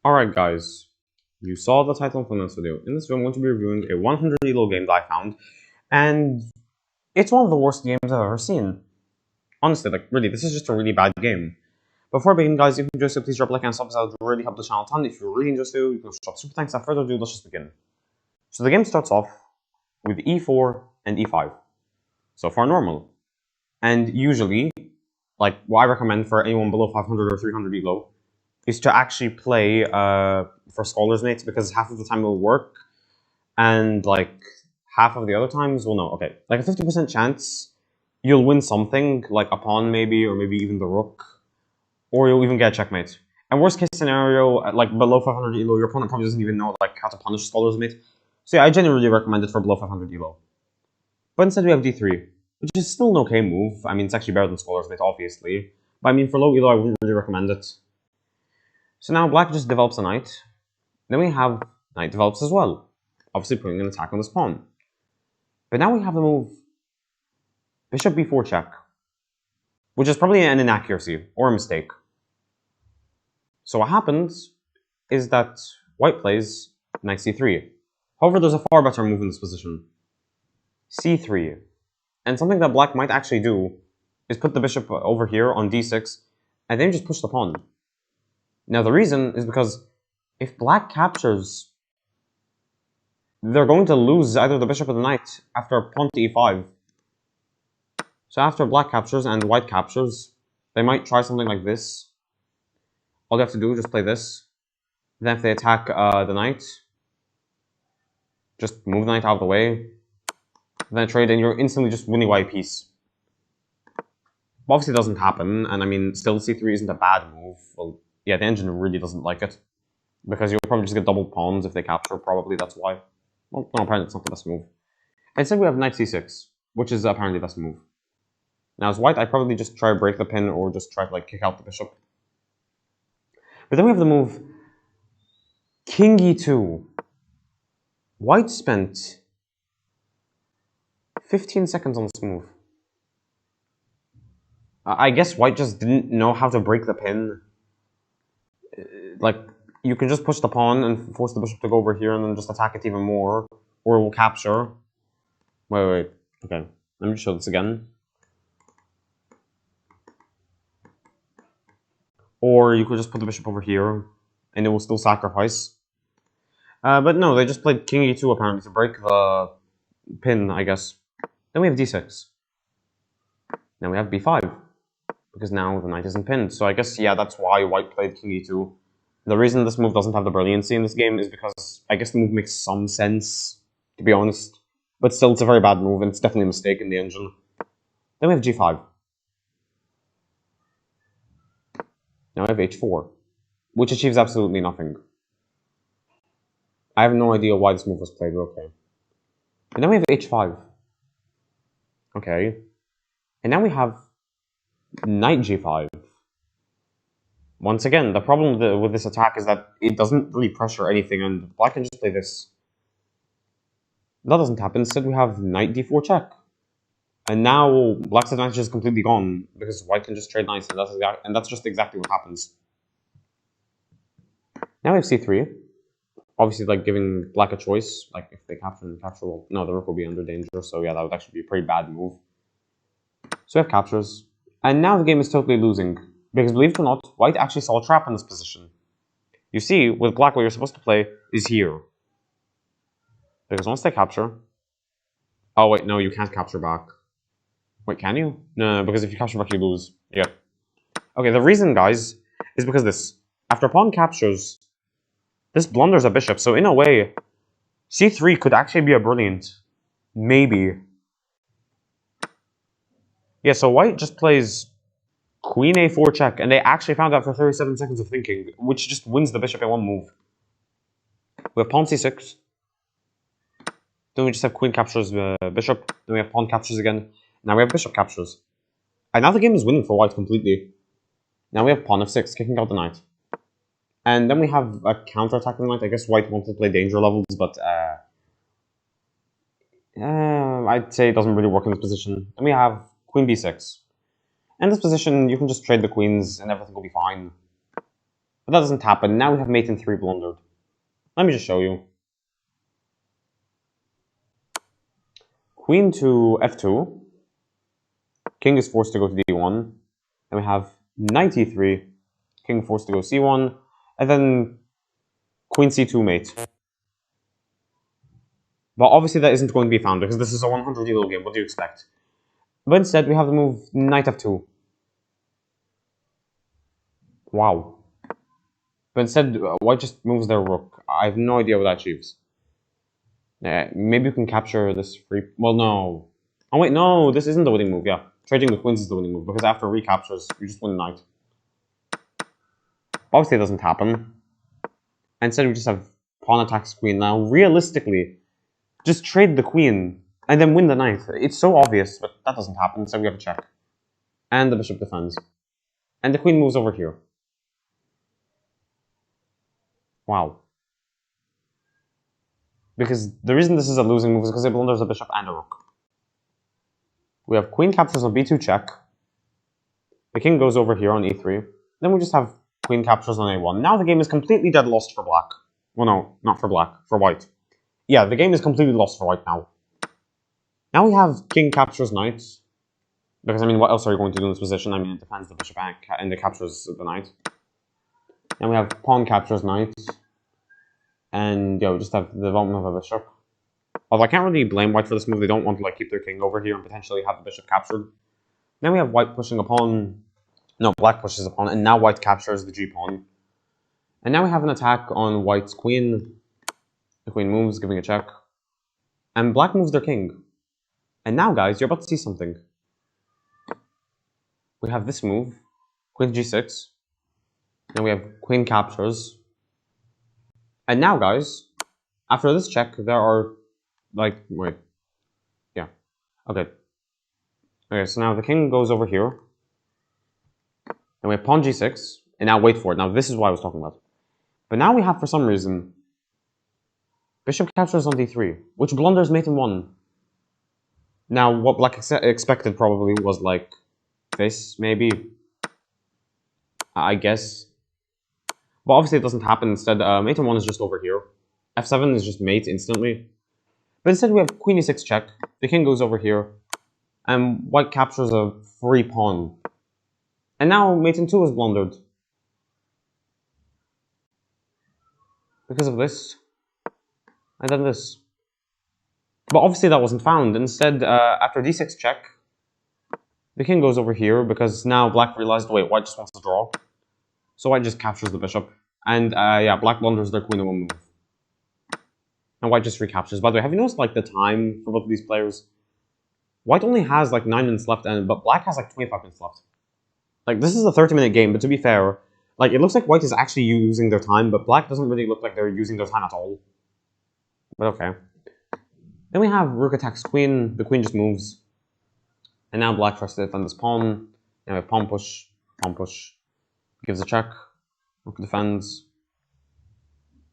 Alright guys, you saw the title from this video. In this video I'm going to be reviewing a 100 elo game that I found, and it's one of the worst games I've ever seen. Honestly, really, this is just a really bad game. Before I begin guys, if you enjoyed, so please drop a like and sub, that would really help the channel a ton. If you're really interested, you can drop super thanks. Without further ado, let's just begin. So the game starts off with e4 and e5. So far normal. And usually, what I recommend for anyone below 500 or 300 elo, is to actually play for Scholars Mates, because half of the time it will work, and half of the other times, well, no, okay, like a 50% chance you'll win something, like a pawn maybe, or maybe even the rook, or you'll even get a checkmate. And worst case scenario, like below 500 elo, your opponent probably doesn't even know how to punish Scholars Mate. So yeah, I genuinely recommend it for below 500 elo. But instead we have d3, which is still an okay move. I mean, it's actually better than Scholars Mate, obviously. But I mean, for low elo, I wouldn't really recommend it. So now black just develops a knight. Then we have knight develops as well, obviously putting an attack on this pawn. But now we have the move bishop b4 check, which is probably an inaccuracy or a mistake. So what happens is that white plays knight c3. However, there's a far better move in this position. c3. And something that black might actually do is put the bishop over here on d6 and then just push the pawn. Now the reason is because if black captures, they're going to lose either the bishop or the knight after pawn to e5. So after black captures and white captures, they might try something like this. All they have to do is just play this. Then if they attack the knight, just move the knight out of the way. Then trade, and you're instantly just winning white piece. Obviously it doesn't happen, and I mean, still c3 isn't a bad move. Well, yeah, the engine really doesn't like it, because you'll probably just get double pawns if they capture, probably, that's why. Well, no, apparently it's not the best move. Instead we have knight c6, which is apparently the best move. Now as white, I'd probably just try to break the pin, or just try to kick out the bishop. But then we have the move king e2. White spent 15 seconds on this move. I guess white just didn't know how to break the pin. You can just push the pawn and force the bishop to go over here and then just attack it even more, or it will capture. Wait. Okay, let me show this again. Or you could just put the bishop over here and it will still sacrifice. But no, they just played king e2 apparently to break the pin, I guess. Then we have d6. Now we have b5, because now the knight isn't pinned. So I guess, yeah, that's why white played king e2. The reason this move doesn't have the brilliancy in this game is because I guess the move makes some sense, to be honest. But still, it's a very bad move, and it's definitely a mistake in the engine. Then we have g5. Now we have h4, which achieves absolutely nothing. I have no idea why this move was played, but okay. And then we have h5. Okay. And now we have knight g5. Once again, the problem with this attack is that it doesn't really pressure anything, and black can just play this. That doesn't happen. Instead, we have knight d4 check. And now black's advantage is completely gone, because white can just trade knights, and that's just exactly what happens. Now we have c3. Obviously, giving black a choice. If they capture, well, no, the rook will be under danger, so yeah, that would actually be a pretty bad move. So we have captures. And now the game is totally losing, because believe it or not, white actually saw a trap in this position. You see, with black, what you're supposed to play is here. Because once they capture... Oh, wait, no, you can't capture back. Wait, can you? No, because if you capture back, you lose. Yeah. Okay, the reason, guys, is because this. After pawn captures, this blunders a bishop, so in a way, c3 could actually be a brilliant. Maybe. Yeah, so white just plays queen a4 check, and they actually found out after 37 seconds of thinking, which just wins the bishop in one move. We have pawn c6. Then we just have queen captures bishop. Then we have pawn captures again. Now we have bishop captures. And now the game is winning for white completely. Now we have pawn f6, kicking out the knight. And then we have a counter-attacking knight. I guess white wanted to play danger levels, but I'd say it doesn't really work in this position. Then we have queen b6. In this position, you can just trade the queens and everything will be fine. But that doesn't happen. Now we have mate in 3 blundered. Let me just show you. Queen to f2. King is forced to go to d1. Then we have knight e3. King forced to go c1. And then queen c2 mate. But obviously that isn't going to be found because this is a 100 elo game. What do you expect? But instead we have the move knight f2. Wow. But instead, white just moves their rook. I have no idea what that achieves. Maybe you can capture this free... Well, no. Oh, wait, no. This isn't the winning move, yeah. Trading the queens is the winning move, because after recaptures, you just win the knight. Obviously, it doesn't happen. Instead, we just have pawn attacks queen. Now, realistically, just trade the queen, and then win the knight. It's so obvious, but that doesn't happen, so we have a check. And the bishop defends. And the queen moves over here. Wow. Because the reason this is a losing move is because it blunders a bishop and a rook. We have queen captures on b2 check. The king goes over here on e3. Then we just have queen captures on a1. Now the game is completely dead lost for black. Well, no, not for black, for white. Yeah, the game is completely lost for white now. Now we have king captures knight. Because, I mean, what else are you going to do in this position? I mean, it defends the bishop and it captures the knight. Then we have pawn captures knight. And, yeah, we just have the development of a bishop. Although I can't really blame white for this move. They don't want to, like, keep their king over here and potentially have the bishop captured. Then we have white pushing a pawn. No, black pushes a pawn. And now white captures the g-pawn. And now we have an attack on white's queen. The queen moves, giving a check. And black moves their king. And now, guys, you're about to see something. We have this move. Queen g6. Then we have queen captures. And now, guys, after this check, there are, like, wait. Yeah. Okay. Okay, so now the king goes over here. And we have pawn g6. And now wait for it. Now, this is what I was talking about. But now we have, for some reason, bishop captures on d3, which blunders mate in 1. Now, what black expected probably was, like, this, maybe. I guess. But obviously it doesn't happen. Instead, mate in 1 is just over here. f7 is just mate instantly. But instead we have queen e6 check. The king goes over here. And white captures a free pawn. And now mate in 2 is blundered. Because of this. And then this. But obviously that wasn't found. Instead, after d6 check, the king goes over here because now black realized, wait, white just wants to draw. So white just captures the bishop. And yeah, black blunders their queen in 1 move. And white just recaptures. By the way, have you noticed like the time for both of these players? White only has like 9 minutes left, but black has like 25 minutes left. Like, this is a 30-minute game, but to be fair, like, it looks like white is actually using their time, but black doesn't really look like they're using their time at all. But okay. Then we have rook attacks queen. The queen just moves. And now black tries to defend this pawn. Now we have pawn push. Pawn push. Gives a check. Rook defends.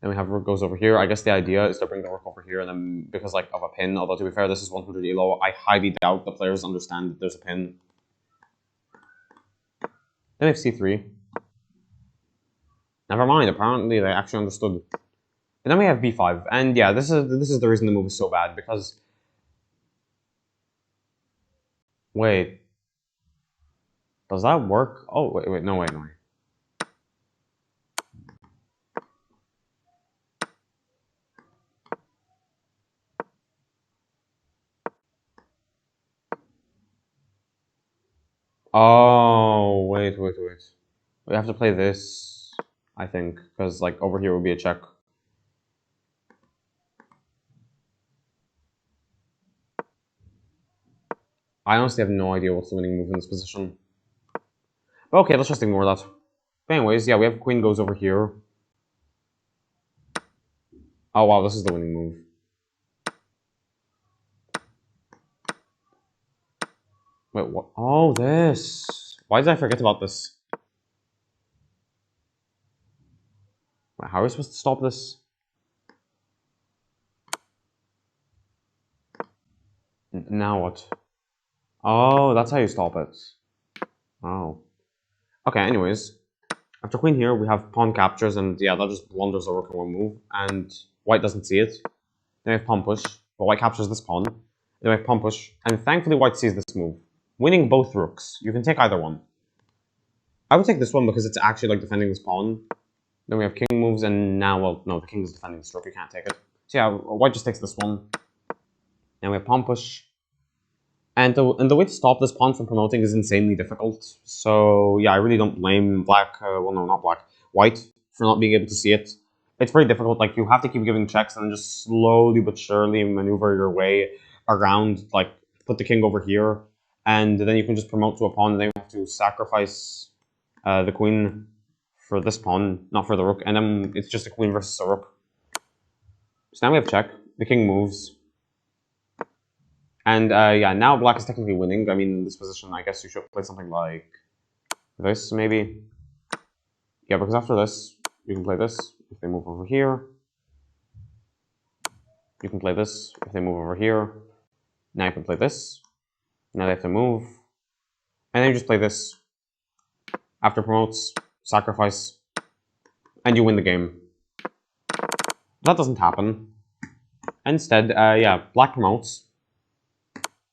Then we have rook goes over here. I guess the idea is to bring the rook over here, and then because like of a pin, although to be fair, this is 100 elo, I highly doubt the players understand that there's a pin. Then we have c3. Never mind, apparently they actually understood. And then we have b5. And yeah, this is the reason the move is so bad, because... Wait. Does that work? Oh, wait, no. Oh, wait. We have to play this, I think, because like over here would be a check. I honestly have no idea what's the winning move in this position. But okay, let's just ignore that. But anyways, yeah, we have queen goes over here. Oh wow, this is the winning move. Wait, what? Oh, this. Why did I forget about this? Wait, how are we supposed to stop this? Now what? Oh, that's how you stop it. Oh. Okay, anyways. After queen here, we have pawn captures, and yeah, that just blunders the rook in one move, and white doesn't see it. Then we have pawn push, but white captures this pawn. Then we have pawn push, and thankfully white sees this move, winning both rooks. You can take either one. I would take this one because it's actually like defending this pawn. Then we have king moves, and now, well, no, the king is defending this rook, you can't take it. So yeah, white just takes this one. Then we have pawn push. And the way to stop this pawn from promoting is insanely difficult. So yeah, I really don't blame black, well no, not black, white for not being able to see it. It's very difficult, like you have to keep giving checks and just slowly but surely maneuver your way around, like put the king over here, and then you can just promote to a pawn, and then you have to sacrifice the queen for this pawn, not for the rook, and then it's just a queen versus a rook. So now we have check, the king moves. And yeah, now black is technically winning. I mean, in this position, I guess you should play something like this, maybe. Yeah, because after this, you can play this if they move over here. You can play this if they move over here. Now you can play this. Now they have to move. And then you just play this. After promotes, sacrifice, and you win the game. That doesn't happen. Instead, yeah, black promotes.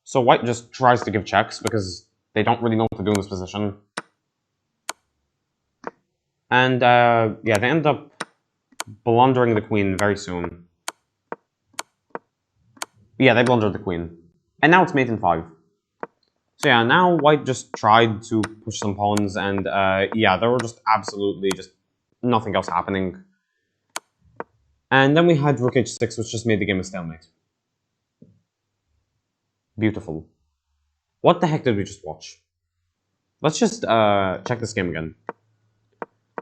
So white just tries to give checks because they don't really know what to do in this position. And yeah, they end up blundering the queen very soon. Yeah, they blundered the queen. And now it's mate in 5. So yeah, now white just tried to push some pawns, and yeah, there were just absolutely just nothing else happening. And then we had rook h6, which just made the game a stalemate. Beautiful. What the heck did we just watch? Let's just check this game again.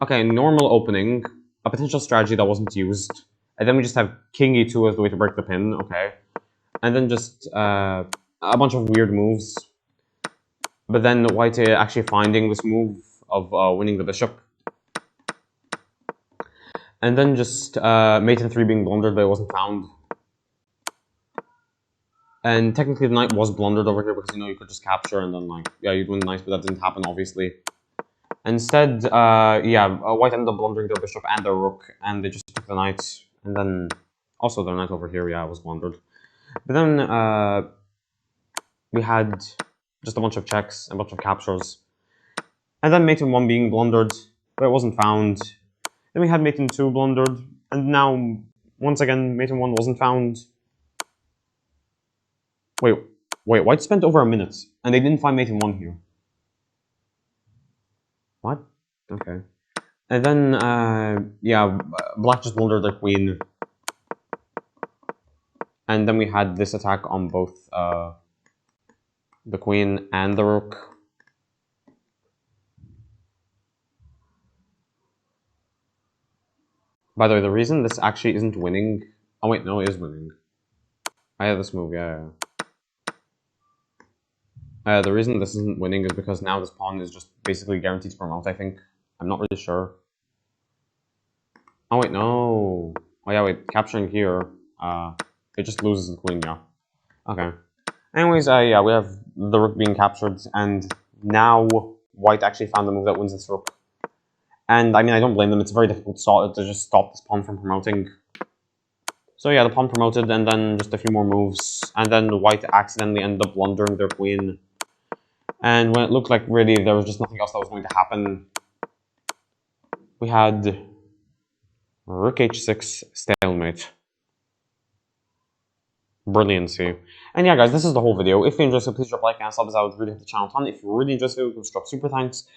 Okay, normal opening, a potential strategy that wasn't used, and then we just have king e2 as the way to break the pin, okay. And then just a bunch of weird moves. But then white actually finding this move of winning the bishop. And then just mate in 3 being blundered, but it wasn't found. And technically the knight was blundered over here because, you know, you could just capture and then, like, yeah, you'd win the knight, but that didn't happen, obviously. Instead, yeah, white ended up blundering their bishop and their rook, and they just took the knight. And then, also their knight over here, yeah, was blundered. But then, we had just a bunch of checks, a bunch of captures. And then mate in 1 being blundered, but it wasn't found. Then we had mate in 2 blundered, and now, once again, mate in 1 wasn't found. Wait, white spent over a minute, and they didn't find mate in 1 here. What? Okay. And then, yeah, black just blundered their queen. And then we had this attack on both the queen and the rook. By the way, the reason this actually isn't winning... Oh wait, no, it is winning. I have this move, yeah. The reason this isn't winning is because now this pawn is just basically guaranteed to promote, I think. I'm not really sure. Oh wait, no. Oh yeah, wait, capturing here, it just loses the queen, yeah. Okay. Anyways, yeah, we have the rook being captured, and now white actually found the move that wins this rook. And I mean, I don't blame them, it's very difficult to just stop this pawn from promoting. So yeah, the pawn promoted, and then just a few more moves, and then white accidentally ended up blundering their queen. And when it looked like really there was just nothing else that was going to happen, we had rook h6 stalemate. Brilliancy. And yeah, guys, this is the whole video. If you enjoyed, so please drop a like and sub, I would really help the channel a ton. If you really enjoyed this video, please drop super thanks.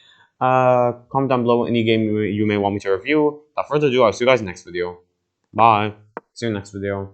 Comment down below any game you may want me to review. Without further ado, I'll see you guys in the next video. Bye. See you in the next video.